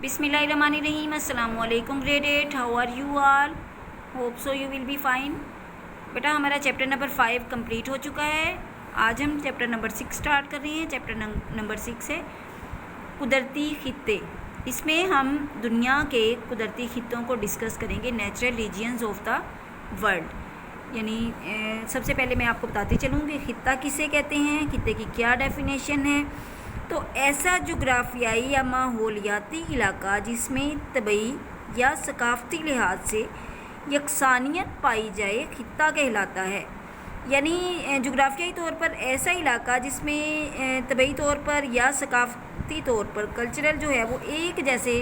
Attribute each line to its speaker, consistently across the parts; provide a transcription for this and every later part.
Speaker 1: बिस्मिल्लाहिर्रहमानिर्रहीम। अस्सलाम वालेकुम grade 8, how are you all? Hope so you will be fine. बेटा हमारा चैप्टर नंबर 5 कंप्लीट हो चुका है। आज हम चैप्टर नंबर 6 स्टार्ट कर रहे हैं। चैप्टर नंबर 6 है कुदरती खित्ते। इसमें हम दुनिया के कुदरती खित्तों को डिस्कस करेंगे, natural regions of the world. यानी सबसे पहले मैं आपको बताती चलूँगी खित्ता किसे कहते हैं, खित्ते की क्या डेफिनेशन है। तो ऐसा जोग्राफियाई या माहौलियाती इलाका जिसमें तबई या सकाफती लिहाज से यकसानियत पाई जाए खित्ता कहलाता है। यानी जोग्राफियाई तौर पर ऐसा इलाका जिसमें तबई तौर पर या सकाफती तौर पर कल्चरल जो है वो एक जैसे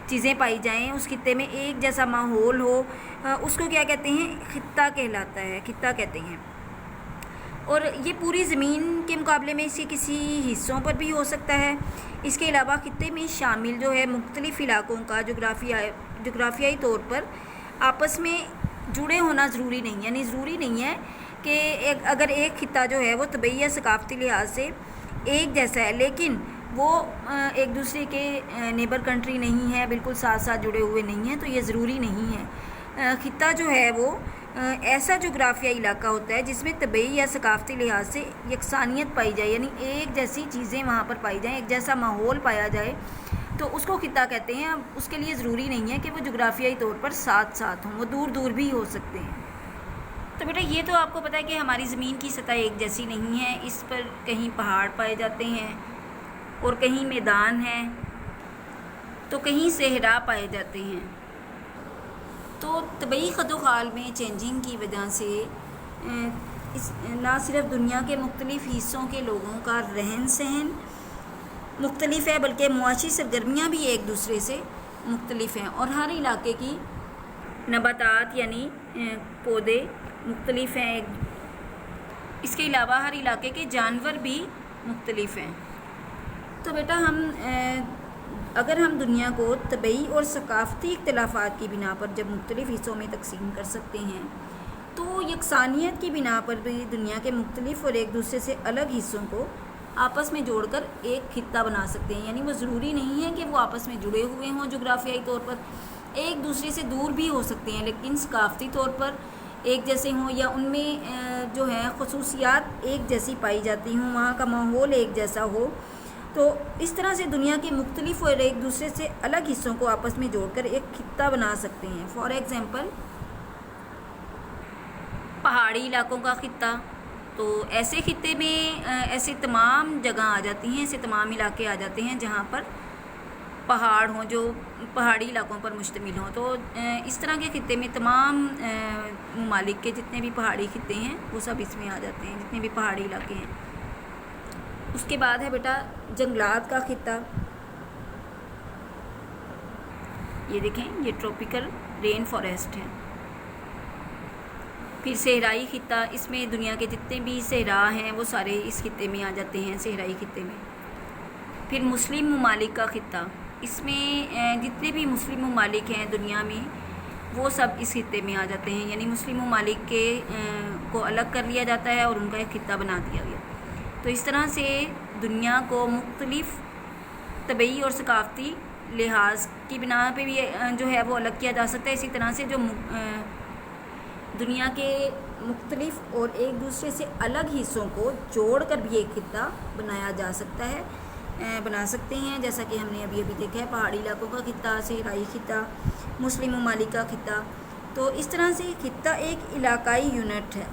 Speaker 1: चीज़ें पाई जाएं, उस खित्ते में एक जैसा माहौल हो, उसको क्या कहते हैं, खित्ता कहलाता है, खित्ता कहते हैं। और ये पूरी ज़मीन के मुकाबले में इसके किसी हिस्सों पर भी हो सकता है। इसके अलावा खित्ते में शामिल जो है मुख्तलिफ़ इलाकों का जोग्राफियाई तौर पर आपस में जुड़े होना ज़रूरी नहीं है। यानी ज़रूरी नहीं है कि अगर एक खित्ता जो है वो तबई या सकाफती लिहाज से एक जैसा है, लेकिन वो एक दूसरे के नेबर कंट्री नहीं है, बिल्कुल साथ साथ जुड़े हुए नहीं हैं, तो ये ज़रूरी नहीं है। खित्ता जो है वो ऐसा जोग्राफियाई इलाका होता है जिसमें तबई या सकाफती लिहाज से यकसानियत पाई जाए, यानी एक जैसी चीज़ें वहाँ पर पाई जाएँ, एक जैसा माहौल पाया जाए, तो उसको खित्ता कहते हैं। अब उसके लिए ज़रूरी नहीं है कि वो जोग्राफियाई तौर पर साथ साथ हों, वो दूर दूर भी हो सकते हैं। तो बेटा ये तो आपको पता है कि हमारी ज़मीन की सतह एक जैसी नहीं है। इस पर कहीं पहाड़ पाए जाते हैं और कहीं मैदान है, तो कहीं सहरा पाए जाते हैं। तो तबई खदोखाल में चेंजिंग की वजह से ना सिर्फ दुनिया के मुख्तलिफ़ हिस्सों के लोगों का रहन सहन मुख्तलिफ़ है, बल्कि मुआशी सरगर्मियाँ भी एक दूसरे से मुख्तलिफ़ हैं। और हर इलाके की नबातात यानी पौधे मुख्तलिफ़ हैं। इसके अलावा हर इलाके के जानवर भी मुख्तलिफ़ हैं। तो बेटा अगर हम दुनिया को तबई और सकाफती इख्तिलाफ़ात की बिना पर जब मुख्तलिफ़ हिस्सों में तकसीम कर सकते हैं, तो यकसानियत की बिना पर भी दुनिया के मुख्तलिफ़ और एक दूसरे से अलग हिस्सों को आपस में जोड़कर एक खित्ता बना सकते हैं। यानी वो ज़रूरी नहीं है कि वो आपस में जुड़े हुए हों, जोग्राफियाई तौर पर एक दूसरे से दूर भी हो सकते हैं, लेकिन सकाफती तौर पर एक जैसे हों या उनमें जो है खसूसियात एक जैसी पाई जाती हों, वहाँ का माहौल एक जैसा हो। तो इस तरह से दुनिया के मुख्तलिफ़ और एक दूसरे से अलग हिस्सों को आपस में जोड़कर एक खित्ता बना सकते हैं। फॉर एग्ज़ाम्पल पहाड़ी इलाकों का खित्ता, तो ऐसे खित्ते में ऐसे तमाम जगह आ जाती हैं, ऐसे तमाम इलाके आ जाते हैं जहाँ पर पहाड़ हों, जो पहाड़ी इलाकों पर मुश्तमिल हों। तो इस तरह के खित्ते में तमाम ममालिक के जितने भी पहाड़ी खित्ते हैं वो सब इसमें आ जाते हैं, जितने भी पहाड़ी इलाके हैं। उसके बाद है बेटा जंगलात का खित्ता। ये देखें, ये ट्रॉपिकल रेन फॉरेस्ट है। फिर सहराई खित्ता, इसमें दुनिया के जितने भी सहरा हैं वो सारे इस खित्ते में आ जाते हैं, सहराई खित्ते में। फिर मुस्लिम ममालिक का खित्ता, इसमें जितने भी मुस्लिम ममालिक हैं दुनिया में वो सब इस खित्ते में आ जाते हैं। यानी मुस्लिम ममालिक के को अलग कर लिया जाता है और उनका एक खित्ता बना दिया गया। तो इस तरह से दुनिया को मुख्तलिफ़ तबई और सकाफती लिहाज की बिना पे भी जो है वो अलग किया जा सकता है। इसी तरह से जो दुनिया के मुख्तलिफ़ और एक दूसरे से अलग हिस्सों को जोड़कर भी एक खित्ता बनाया जा सकता है, बना सकते हैं। जैसा कि हमने अभी देखा है, पहाड़ी इलाकों का खित्ता, सहराई खित्ता, मुस्लिम ममालिक का खित्ता। तो इस तरह से खित्ता एक इलाकाई यूनिट है।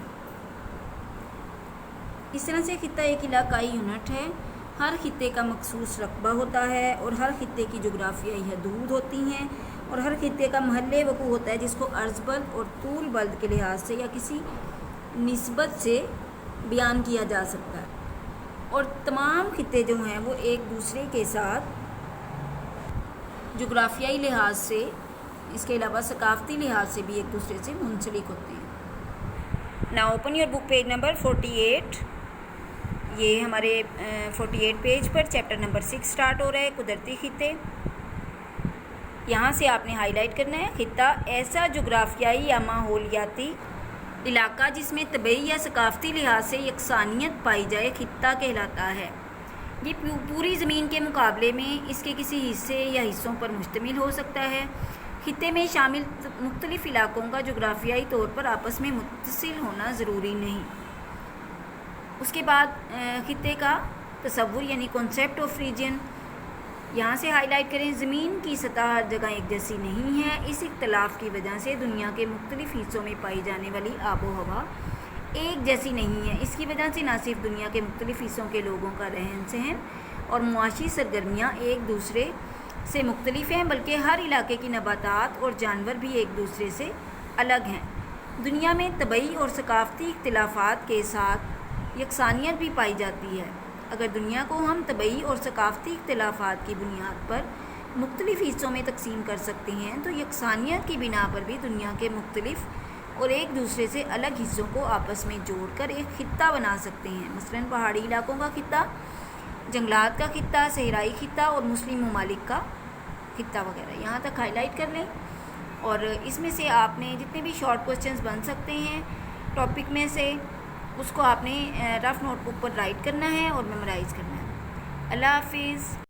Speaker 1: इस तरह से खित्ता एक इलाकाई यूनिट है। हर खित्ते का मखसूस रकबा होता है और हर खित्ते की जोग्राफियाई हदूद होती हैं और हर खित्ते का महल्ले वक़ू होता है जिसको अर्ज़बल्द और तूल बल्द के लिहाज से या किसी निस्बत से बयान किया जा सकता है। और तमाम खित्ते जो हैं वो एक दूसरे के साथ जोग्राफियाई लिहाज से, इसके अलावा सकाफती लिहाज से भी एक दूसरे से मुंसलिक होते हैं। Now open your book page number 48। ये हमारे 48 पेज पर चैप्टर नंबर 6 स्टार्ट हो रहा है, कुदरती खित्ते। यहाँ से आपने हाईलाइट करना है, खित्ता ऐसा जोग्राफियाई या माहौलियाती इलाका जिसमें तबई या सकाफती लिहाज से यकसानियत पाई जाए खित्ता कहलाता है। ये पूरी ज़मीन के मुकाबले में इसके किसी हिस्से या हिस्सों पर मुश्तमिल हो सकता है। खित्ते में शामिल मुख्तलिफ इलाकों का जोग्राफियाई तौर पर आपस में मुत्तसिल होना ज़रूरी नहीं। उसके बाद खित्ते का तसव्वुर यानी कॉन्सेप्ट ऑफ रीजन, यहाँ से हाईलाइट करें। ज़मीन की सतह हर जगह एक जैसी नहीं है। इस इख्तलाफ की वजह से दुनिया के मुख्तलिफ हिस्सों में पाई जाने वाली आबो हवा एक जैसी नहीं है। इसकी वजह से न सिर्फ दुनिया के मुख्तलिफ हिस्सों के लोगों का रहन सहन और मुआशी सरगर्मियाँ एक दूसरे से मुख्तलिफ हैं, बल्कि हर इलाके की नबातात और जानवर भी एक दूसरे से अलग हैं। दुनिया में तबई और सकाफ़ती इख्तिलाफ़ात के साथ यकसानियत भी पाई जाती है। अगर दुनिया को हम तबई और सकाफ़ती इख्तिलाफ़ात की बुनियाद पर मुख्तलिफ हिस्सों में तकसीम कर सकते हैं, तो यकसानियत की बिना पर भी दुनिया के मुख्तलिफ और एक दूसरे से अलग हिस्सों को आपस में जोड़कर एक खित्ता बना सकते हैं। मसलन पहाड़ी इलाकों का खित्ता, जंगलात का खित्ता, सहराई खित्ता और मुस्लिम ममालिक का खित्ता वगैरह। यहाँ तक हाईलाइट कर लें। और इसमें से आपने जितने भी शॉर्ट क्वेश्चंस बन सकते हैं टॉपिक में से, उसको आपने रफ़ नोटबुक पर राइट करना है और मेमोराइज़ करना है। अल्लाह हाफिज़।